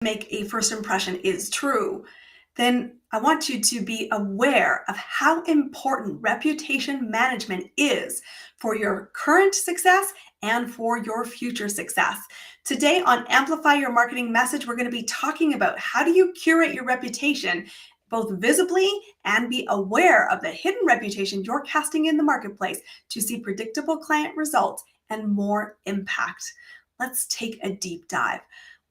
make a first impression is true, then I want you to be aware of how important reputation management is for your current success and for your future success. Today on Amplify Your Marketing Message, we're going to be talking about how do you curate your reputation both visibly and be aware of the hidden reputation you're casting in the marketplace to see predictable client results and more impact. Let's take a deep dive.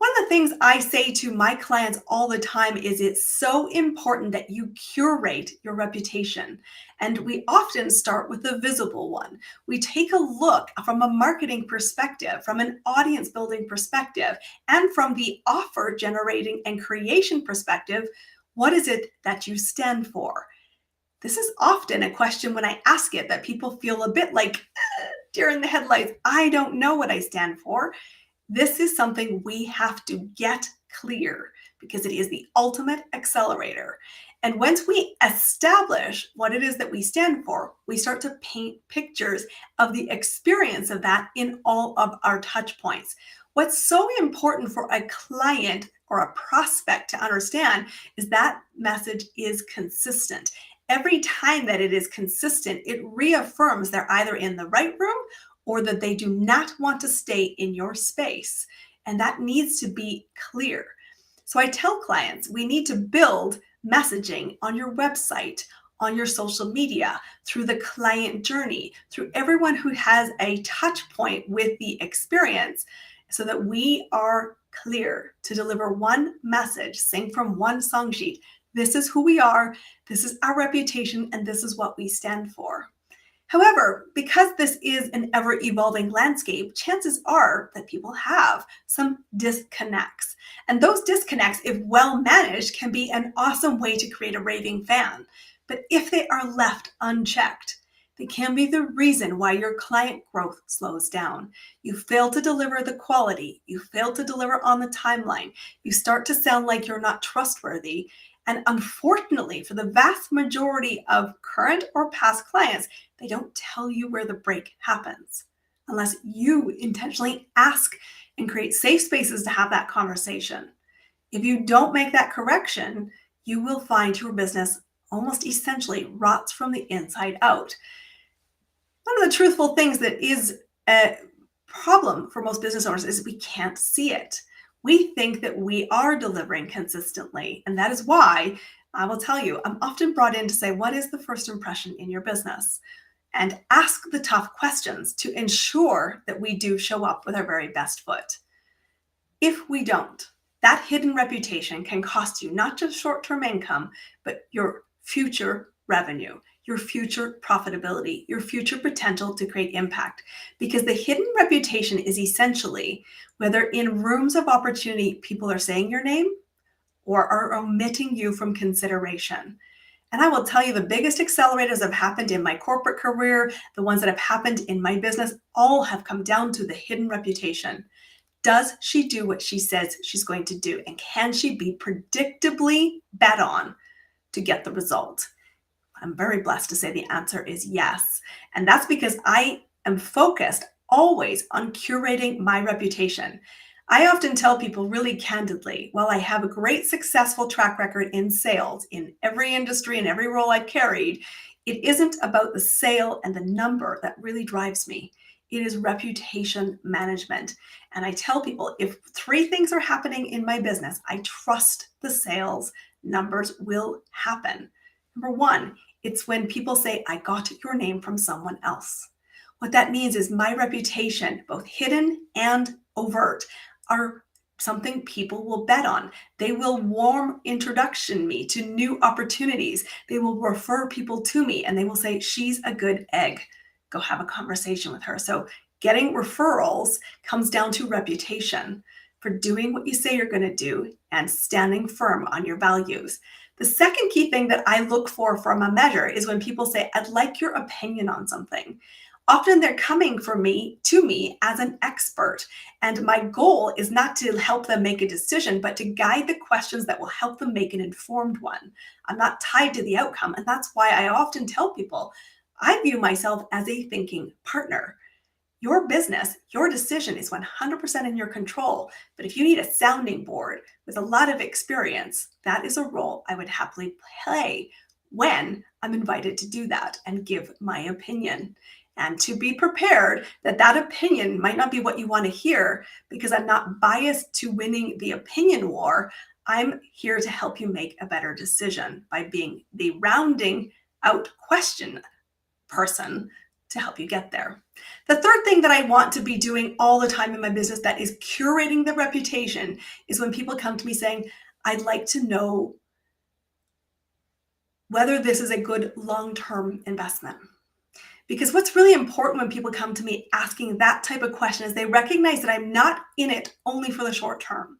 One of the things I say to my clients all the time is it's so important that you curate your reputation. And we often start with the visible one. We take a look from a marketing perspective, from an audience building perspective, and from the offer generating and creation perspective. What is it that you stand for? This is often a question when I ask it that people feel a bit like deer in the headlights. I don't know what I stand for. This is something we have to get clear because it is the ultimate accelerator. And once we establish what it is that we stand for, we start to paint pictures of the experience of that in all of our touch points. What's so important for a client or a prospect to understand is that message is consistent. Every time that it is consistent, it reaffirms they're either in the right room or that they do not want to stay in your space. And that needs to be clear. So I tell clients we need to build messaging on your website, on your social media, through the client journey, through everyone who has a touch point with the experience, so that we are clear to deliver one message, sing from one song sheet. This is who we are, this is our reputation, and this is what we stand for. However, because this is an ever-evolving landscape, chances are that people have some disconnects. And those disconnects, if well managed, can be an awesome way to create a raving fan. But if they are left unchecked, they can be the reason why your client growth slows down. You fail to deliver the quality. You fail to deliver on the timeline. You start to sound like you're not trustworthy. And unfortunately, for the vast majority of current or past clients, they don't tell you where the break happens unless you intentionally ask and create safe spaces to have that conversation. If you don't make that correction, you will find your business almost essentially rots from the inside out. One of the truthful things that is a problem for most business owners is we can't see it. We think that we are delivering consistently. And that is why I will tell you, I'm often brought in to say, what is the first impression in your business? And ask the tough questions to ensure that we do show up with our very best foot. If we don't, that hidden reputation can cost you not just short-term income, but your future revenue, your future profitability, your future potential to create impact. Because the hidden reputation is essentially whether in rooms of opportunity people are saying your name or are omitting you from consideration. And I will tell you, the biggest accelerators that have happened in my corporate career, the ones that have happened in my business, all have come down to the hidden reputation. Does she do what she says she's going to do? And can she be predictably bet on to get the result? I'm very blessed to say the answer is yes. And that's because I am focused always on curating my reputation. I often tell people really candidly, while I have a great successful track record in sales in every industry and every role I've carried, it isn't about the sale and the number that really drives me. It is reputation management. And I tell people if three things are happening in my business, I trust the sales numbers will happen. Number one, it's when people say, I got your name from someone else. What that means is my reputation, both hidden and overt, are something people will bet on. They will warm introduction me to new opportunities. They will refer people to me and they will say, she's a good egg. Go have a conversation with her. So getting referrals comes down to reputation for doing what you say you're going to do and standing firm on your values. The second key thing that I look for from a measure is when people say, I'd like your opinion on something. Often they're coming to me as an expert. And my goal is not to help them make a decision, but to guide the questions that will help them make an informed one. I'm not tied to the outcome. And that's why I often tell people, I view myself as a thinking partner. Your business, your decision is 100% in your control. But if you need a sounding board with a lot of experience, that is a role I would happily play when I'm invited to do that and give my opinion. And to be prepared that that opinion might not be what you want to hear, because I'm not biased to winning the opinion war. I'm here to help you make a better decision by being the rounding out question person to help you get there. The third thing that I want to be doing all the time in my business that is curating the reputation is when people come to me saying, I'd like to know whether this is a good long-term investment. Because what's really important when people come to me asking that type of question is they recognize that I'm not in it only for the short term.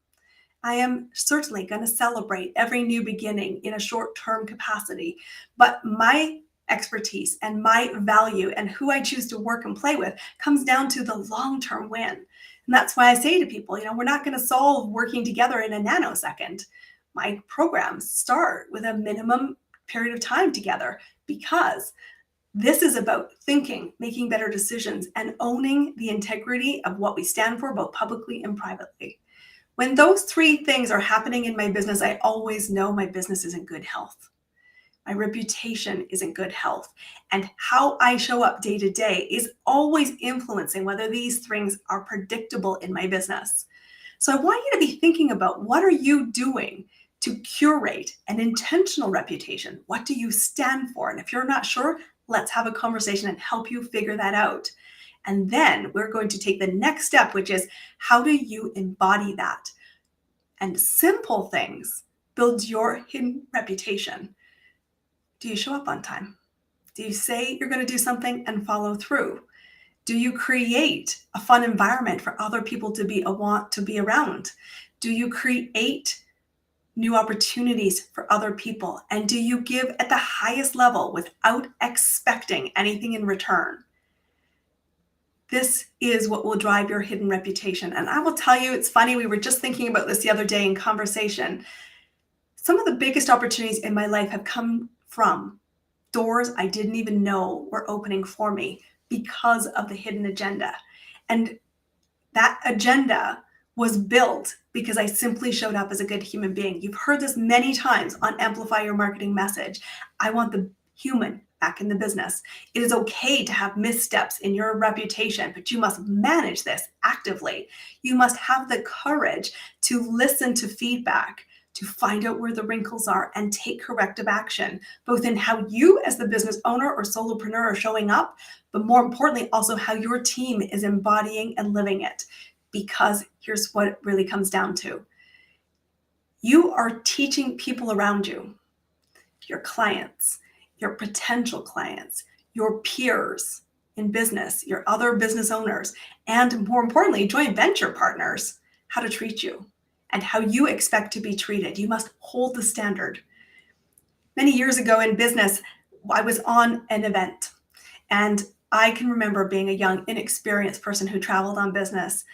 I am certainly going to celebrate every new beginning in a short-term capacity, but my expertise and my value and who I choose to work and play with comes down to the long-term win. And that's why I say to people, we're not going to solve working together in a nanosecond. My programs start with a minimum period of time together, because this is about thinking, making better decisions, and owning the integrity of what we stand for, both publicly and privately. When those three things are happening in my business, I always know my business is in good health. My reputation is in good health. And how I show up day to day is always influencing whether these things are predictable in my business. So I want you to be thinking about, what are you doing to curate an intentional reputation? What do you stand for? And if you're not sure, let's have a conversation and help you figure that out. And then we're going to take the next step, which is, how do you embody that? And simple things build your hidden reputation. Do you show up on time? Do you say you're going to do something and follow through? Do you create a fun environment for other people to want to be around? Do you create new opportunities for other people? And do you give at the highest level without expecting anything in return? This is what will drive your hidden reputation. And I will tell you, it's funny, we were just thinking about this the other day in conversation. Some of the biggest opportunities in my life have come from doors I didn't even know were opening for me because of the hidden agenda. And that agenda was built because I simply showed up as a good human being. You've heard this many times on Amplify Your Marketing Message. I want the human back in the business. It is okay to have missteps in your reputation, but you must manage this actively. You must have the courage to listen to feedback, to find out where the wrinkles are and take corrective action, both in how you as the business owner or solopreneur are showing up, but more importantly, also how your team is embodying and living it. Because here's what it really comes down to. You are teaching people around you, your clients, your potential clients, your peers in business, your other business owners, and more importantly, joint venture partners, how to treat you and how you expect to be treated. You must hold the standard. Many years ago in business, I was on an event, and I can remember being a young, inexperienced person who traveled on business,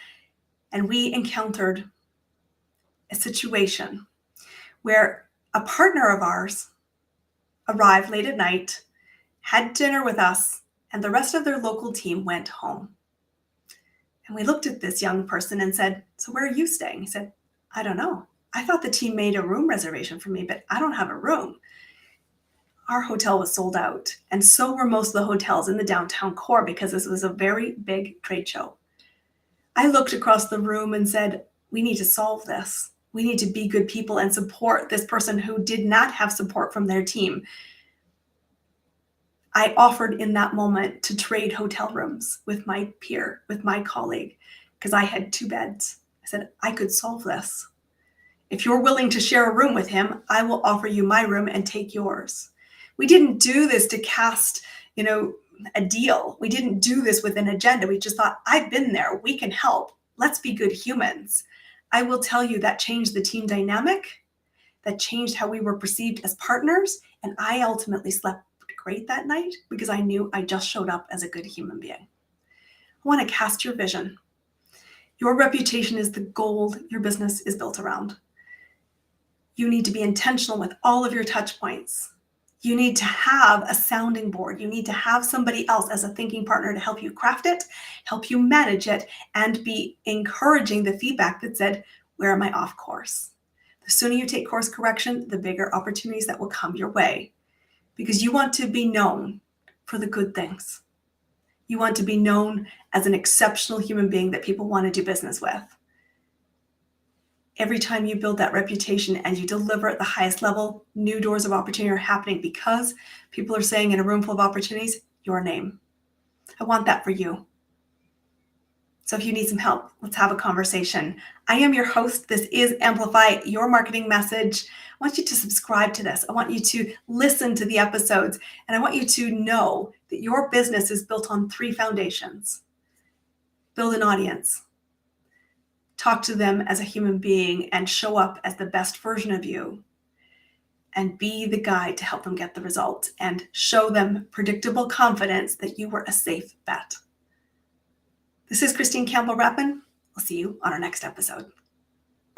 and we encountered a situation where a partner of ours arrived late at night, had dinner with us, and the rest of their local team went home. And we looked at this young person and said, "So where are you staying?" He said, "I don't know. I thought the team made a room reservation for me, but I don't have a room." Our hotel was sold out, and so were most of the hotels in the downtown core, because this was a very big trade show. I looked across the room and said, we need to solve this. We need to be good people and support this person who did not have support from their team. I offered in that moment to trade hotel rooms with my peer, with my colleague, because I had 2 beds. I said, I could solve this. If you're willing to share a room with him, I will offer you my room and take yours. We didn't do this to cast, a deal. We didn't do this with an agenda. We just thought, I've been there. We can help. Let's be good humans. I will tell you that changed the team dynamic. That changed how we were perceived as partners. And I ultimately slept great that night because I knew I just showed up as a good human being. I want to cast your vision. Your reputation is the gold your business is built around. You need to be intentional with all of your touch points. You need to have a sounding board. You need to have somebody else as a thinking partner to help you craft it, help you manage it, and be encouraging the feedback that said, where am I off course? The sooner you take course correction, the bigger opportunities that will come your way. Because you want to be known for the good things. You want to be known as an exceptional human being that people want to do business with. Every time you build that reputation and you deliver at the highest level, new doors of opportunity are happening because people are saying in a room full of opportunities, your name. I want that for you. So if you need some help, let's have a conversation. I am your host. This is Amplify, your marketing message. I want you to subscribe to this. I want you to listen to the episodes, and I want you to know that your business is built on 3 foundations. Build an audience. Talk to them as a human being and show up as the best version of you. And be the guide to help them get the results and show them predictable confidence that you were a safe bet. This is Christine Campbell Rapin. I'll see you on our next episode.